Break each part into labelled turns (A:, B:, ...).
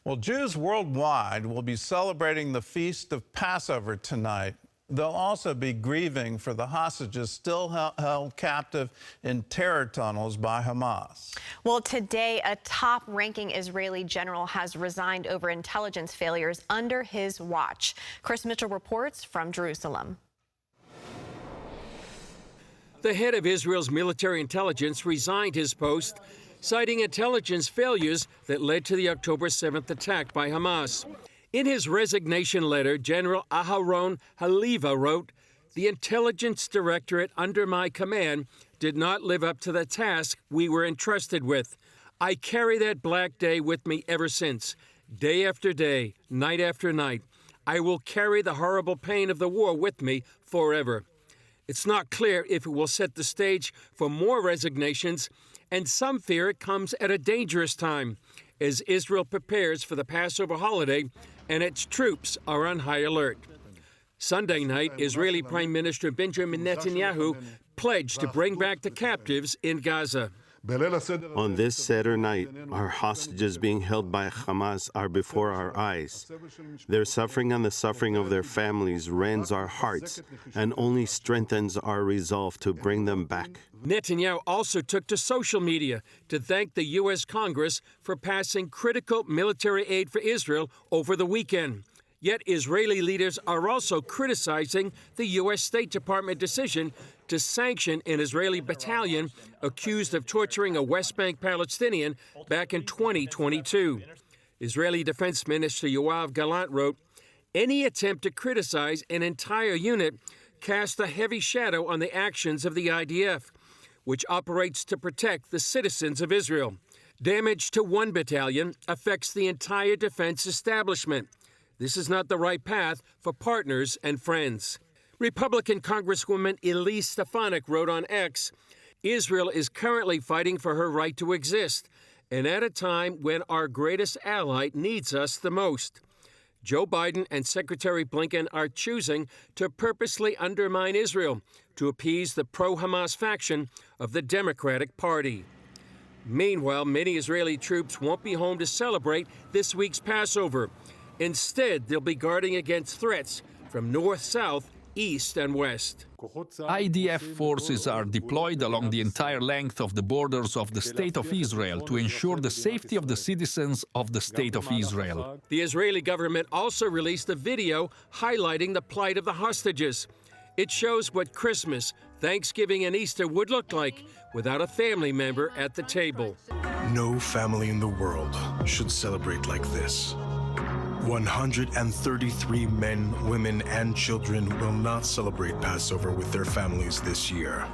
A: Well, Jews worldwide will be celebrating the Feast of Passover tonight. They'll also be grieving for the hostages still held captive in terror tunnels by Hamas.
B: Well, today, a top-ranking Israeli general has resigned over intelligence failures under his watch. Chris Mitchell reports from Jerusalem.
C: The head of Israel's military intelligence resigned his post, citing intelligence failures that led to the October 7th attack by Hamas. In his resignation letter, General Aharon Haliva wrote, "The intelligence directorate under my command did not live up to the task we were entrusted with. I carry that black day with me ever since, day after day, night after night. I will carry the horrible pain of the war with me forever." It's not clear if it will set the stage for more resignations, and some fear it comes at a dangerous time as Israel prepares for the Passover holiday and its troops are on high alert. Sunday night, Israeli Prime Minister Benjamin Netanyahu pledged to bring back the captives in Gaza.
D: On this Seder night, our hostages being held by Hamas are before our eyes. Their suffering and the suffering of their families rends our hearts and only strengthens our resolve to bring them back.
C: Netanyahu also took to social media to thank the U.S. Congress for passing critical military aid for Israel over the weekend. Yet Israeli leaders are also criticizing the U.S. State Department decision to sanction an Israeli battalion accused of torturing a West Bank Palestinian back in 2022. Israeli Defense Minister Yoav Gallant wrote, "Any attempt to criticize an entire unit casts a heavy shadow on the actions of the IDF, which operates to protect the citizens of Israel. Damage to one battalion affects the entire defense establishment. This is not the right path for partners and friends." Republican Congresswoman Elise Stefanik wrote on X, "Israel is currently fighting for her right to exist, and at a time when our greatest ally needs us the most. Joe Biden and Secretary Blinken are choosing to purposely undermine Israel to appease the pro-Hamas faction of the Democratic Party." Meanwhile, many Israeli troops won't be home to celebrate this week's Passover. Instead, they'll be guarding against threats from north, south, east, and west.
E: IDF forces are deployed along the entire length of the borders of the State of Israel to ensure the safety of the citizens of the State of Israel.
C: The Israeli government also released a video highlighting the plight of the hostages. It shows what Christmas, Thanksgiving, and Easter would look like without a family member at the table.
F: No family in the world should celebrate like this. 133 men, women, and children will not celebrate Passover with their families this year.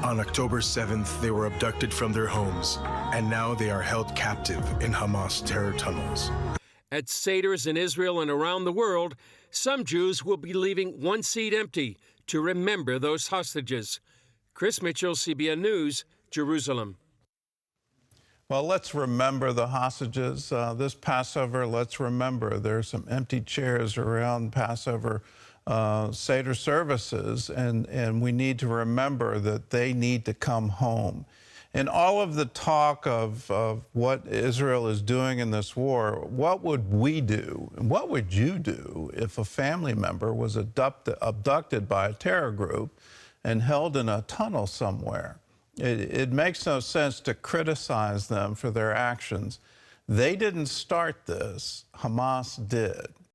F: On October 7th, they were abducted from their homes, and now they are held captive in Hamas terror tunnels.
C: At Seders in Israel and around the world, some Jews will be leaving one seat empty to remember those hostages. Chris Mitchell, CBN News, Jerusalem.
A: Well, let's remember the hostages. This Passover, let's remember there's some empty chairs around Passover Seder services, and we need to remember that they need to come home. In all of the talk of what Israel is doing in this war, what would we do? What would you do if a family member was abducted by a terror group and held in a tunnel somewhere? It makes no sense to criticize them for their actions. They didn't start this. Hamas did.